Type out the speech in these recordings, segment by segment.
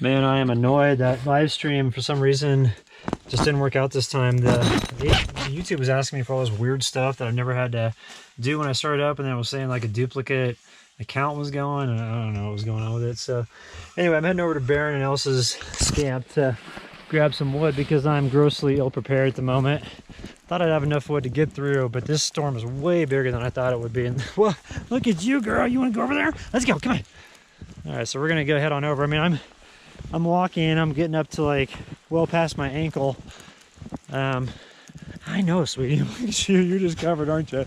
Man, I am annoyed that live stream for some reason just didn't work out this time. The YouTube was asking me for all this weird stuff that I've never had to do when I started up, and then it was saying like a duplicate account was going, and I don't know what was going on with it. So anyway, I'm heading over to Barron and Elsa's camp to grab some wood because I'm grossly ill-prepared at the moment. Thought I'd have enough wood to get through, but this storm is way bigger than I thought it would be. And well, look at you, girl. You want to go over there? Let's go. Come on. All right, so we're gonna go head on over. I mean, I'm walking. I'm getting up to like well past my ankle. I know, sweetie. Look at you. You're just covered, aren't you?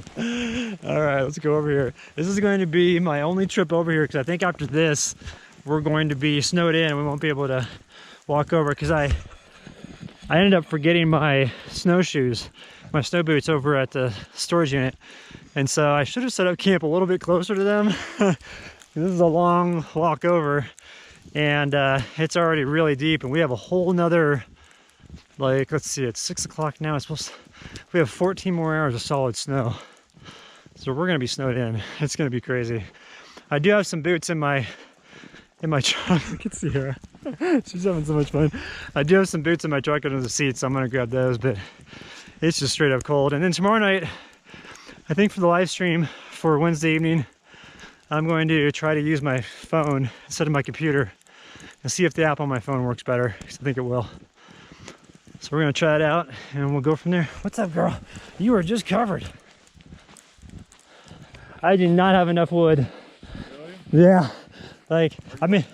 All right, let's go over here. This is going to be my only trip over here because I think after this, we're going to be snowed in. We won't be able to walk over because I ended up forgetting my snowshoes, my snow boots over at the storage unit. And so I should have set up camp a little bit closer to them. This is a long walk over, and it's already really deep, and we have a whole nother, like, let's see, it's 6 o'clock now. We have 14 more hours of solid snow. So we're gonna be snowed in. It's gonna be crazy. I do have some boots in my truck. You can see her. She's having so much fun. I do have some boots in my truck under the seat, so I'm gonna grab those, but it's just straight up cold. And then tomorrow night, I think for the live stream for Wednesday evening, I'm going to try to use my phone instead of my computer and see if the app on my phone works better, because I think it will. So we're gonna try it out and we'll go from there. What's up, girl? You are just covered. I do not have enough wood. Really? Yeah. Like, I mean,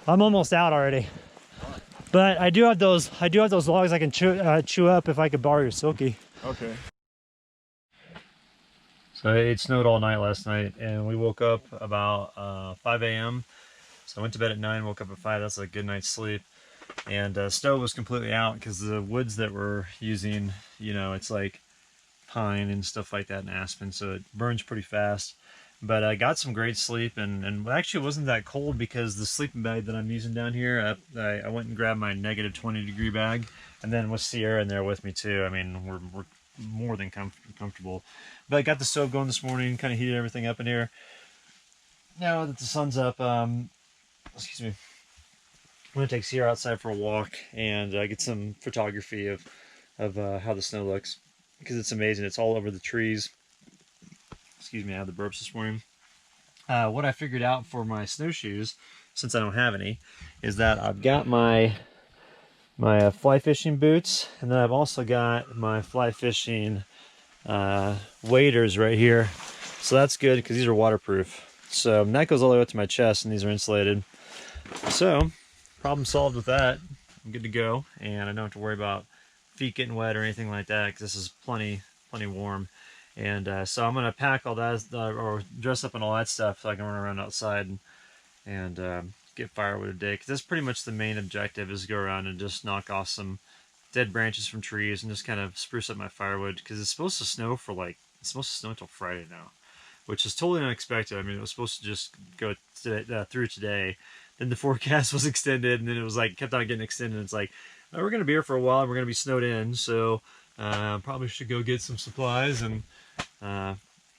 I'm almost out already. But I do have those logs I can chew up if I could borrow your Silky. Okay. So it snowed all night last night, and we woke up about 5 a.m. So I went to bed at 9, woke up at 5. That's a good night's sleep. And stove was completely out because the woods that we're using, you know, it's like pine and stuff like that and aspen, so it burns pretty fast. But I got some great sleep, and actually it wasn't that cold because the sleeping bag that I'm using down here, I went and grabbed my negative 20-degree bag, and then with Sierra in there with me too. I mean, we're more than comfortable. But I got the stove going this morning, kind of heated everything up in here. Now that the sun's up, excuse me, I'm gonna take Sierra outside for a walk and get some photography of how the snow looks, because it's amazing. It's all over the trees. Excuse me, I had the burps this morning. What I figured out for my snowshoes, since I don't have any, is that I've got my fly fishing boots, and then I've also got my fly fishing waders right here. So that's good because these are waterproof. So that goes all the way up to my chest, and these are insulated. So problem solved with that. I'm good to go, and I don't have to worry about feet getting wet or anything like that because this is plenty warm. And so I'm gonna pack all that or dress up in all that stuff so I can run around outside and get firewood today, because that's pretty much the main objective, is to go around and just knock off some dead branches from trees and just kind of spruce up my firewood, because it's supposed to snow until Friday now, which is totally unexpected. I mean, it was supposed to just go through today, then the forecast was extended, and then it was like kept on getting extended. It's like, oh, we're gonna be here for a while and we're gonna be snowed in, so probably should go get some supplies and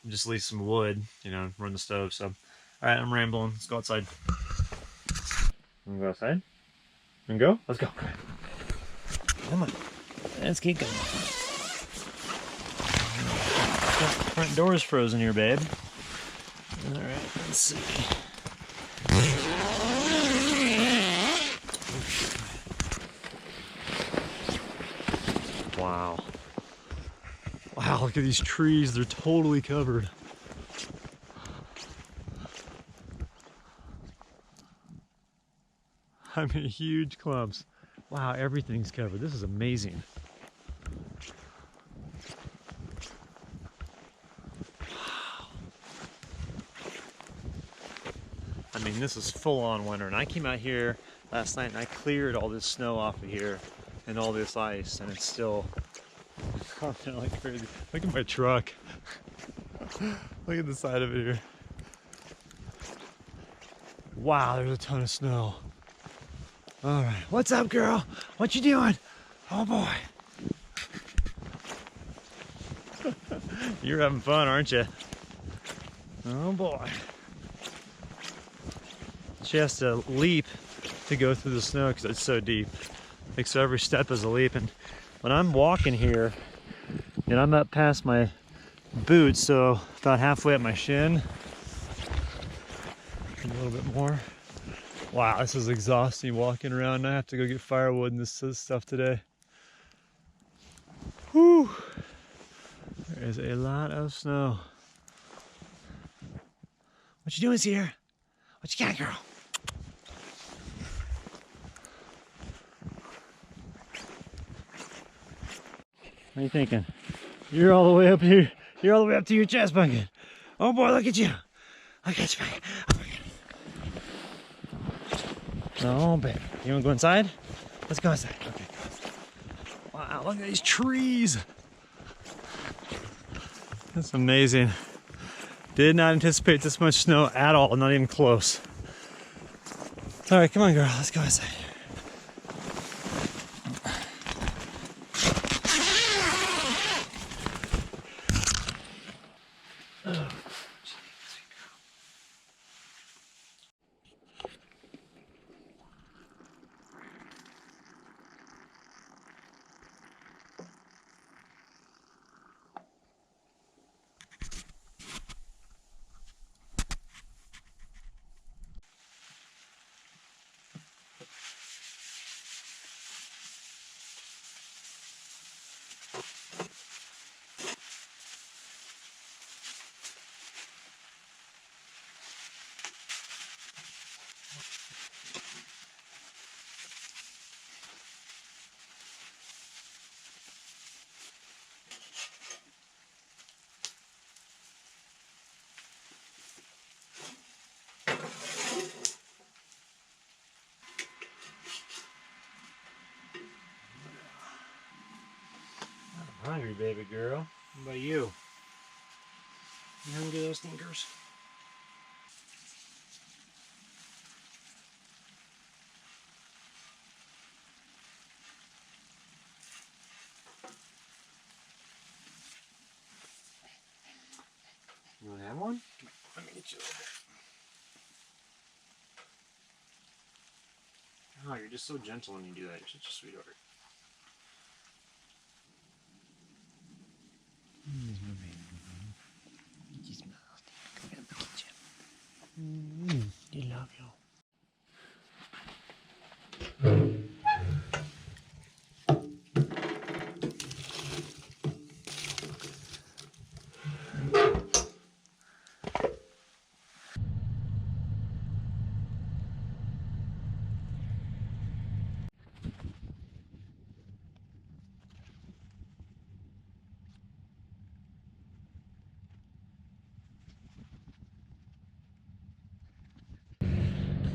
just leave some wood, you know, run the stove. So all right, I'm rambling. Let's go outside. Want to go outside? And go? Let's go. Come on. Let's keep going. Front door's frozen here, babe. All right, let's see. Wow. Wow, look at these trees. They're totally covered. I mean, huge clumps. Wow, everything's covered. This is amazing. Wow. I mean, this is full-on winter. And I came out here last night and I cleared all this snow off of here and all this ice, and it's still coming like crazy. Look at my truck. Look at the side of it here. Wow, there's a ton of snow. All right, what's up, girl? What you doing? Oh boy. You're having fun, aren't you? Oh boy. She has to leap to go through the snow because it's so deep. Like, so every step is a leap. And when I'm walking here, and I'm up past my boots, so about halfway up my shin, and a little bit more. Wow, this is exhausting walking around. I have to go get firewood and this stuff today. Whew. There is a lot of snow. What you doing, Sierra? What you got, girl? What are you thinking? You're all the way up here. You're all the way up to your chest bucket. Oh boy, look at you. Look at you. Oh, baby. You want to go inside? Let's go inside. Okay, go. Wow, look at these trees. That's amazing. Did not anticipate this much snow at all, not even close. All right, come on, girl. Let's go inside. Hungry, baby girl. What about you? You hungry, those sneakers? You want to have one? Let me get you a little bit. Oh, you're just so gentle when you do that. You're such a sweetheart. You love you.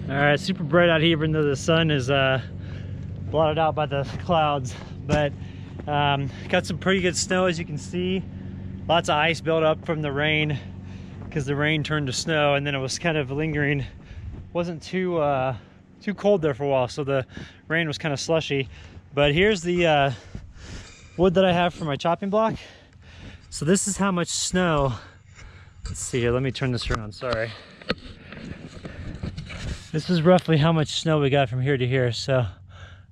All right, super bright out here, even though the sun is blotted out by the clouds. But got some pretty good snow, as you can see. Lots of ice built up from the rain because the rain turned to snow, and then it was kind of lingering. Wasn't too cold there for a while, so the rain was kind of slushy. But here's the wood that I have for my chopping block. So this is how much snow. Let's see here. Let me turn this around. Sorry. This is roughly how much snow we got from here to here. So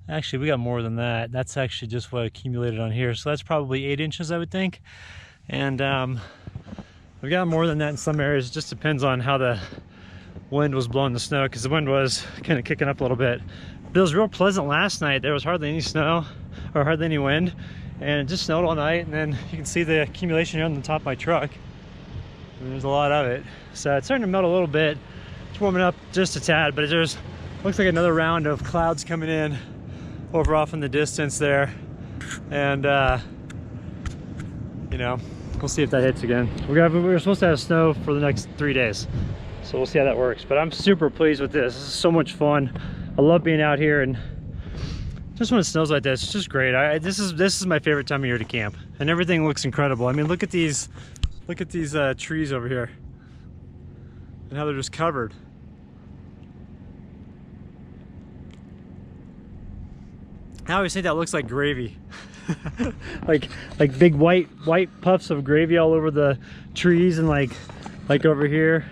actually we got more than that. That's actually just what accumulated on here. So that's probably 8 inches, I would think. And we got more than that in some areas. It just depends on how the wind was blowing the snow, because the wind was kind of kicking up a little bit. But it was real pleasant last night. There was hardly any snow or hardly any wind, and it just snowed all night. And then you can see the accumulation here on the top of my truck. And there's a lot of it. So it's starting to melt a little bit. It's warming up just a tad, but there's looks like another round of clouds coming in over off in the distance there. And you know, we'll see if that hits again. We're supposed to have snow for the next 3 days, so we'll see how that works. But I'm super pleased with this. This is so much fun. I love being out here, and just when it snows like this, it's just great. This is my favorite time of year to camp, and everything looks incredible. I mean, look at these trees over here and how they're just covered. I always think that looks like gravy. like big white puffs of gravy all over the trees, and like over here.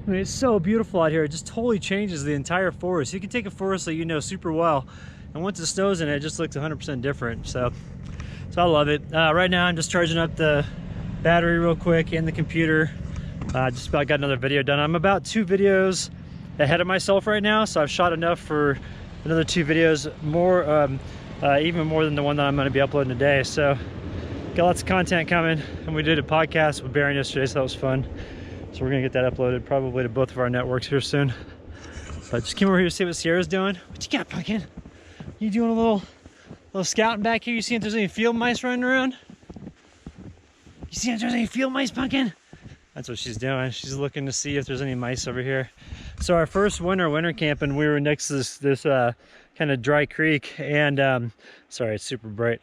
I mean, it's so beautiful out here. It just totally changes the entire forest. You can take a forest that you know super well, and once it snows in it, it just looks 100% different. So I love it. Right now, I'm just charging up the battery real quick and the computer. Just about got another video done. I'm about 2 videos ahead of myself right now, so I've shot enough for another 2 videos, more, even more than the one that I'm going to be uploading today. So got lots of content coming, and we did a podcast with Barron yesterday, so that was fun. So we're gonna get that uploaded probably to both of our networks here soon. But just came over here to see what Sierra's doing. What you got, pumpkin? You doing a little scouting back here? You see if there's any field mice running around? You see if there's any field mice, pumpkin? That's what she's doing. She's looking to see if there's any mice over here. So our first winter camping, we were next to this kind of dry creek, and sorry, it's super bright.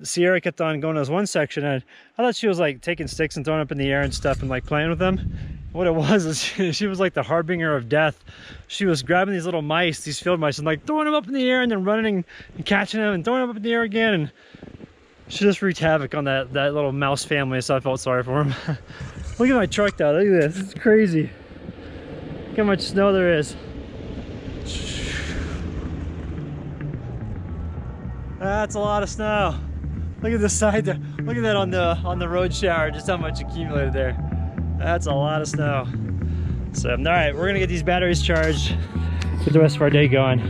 Sierra kept on going to this one section, and I thought she was like taking sticks and throwing up in the air and stuff and like playing with them. What it was is she was like the harbinger of death. She was grabbing these little mice, these field mice, and like throwing them up in the air and then running and catching them and throwing them up in the air again. And she just wreaked havoc on that little mouse family, so I felt sorry for him. Look at my truck though, look at this, it's crazy. Look how much snow there is. That's a lot of snow. Look at this side there. Look at that on the road shower, just how much accumulated there. That's a lot of snow. So, all right, we're gonna get these batteries charged, get the rest of our day going.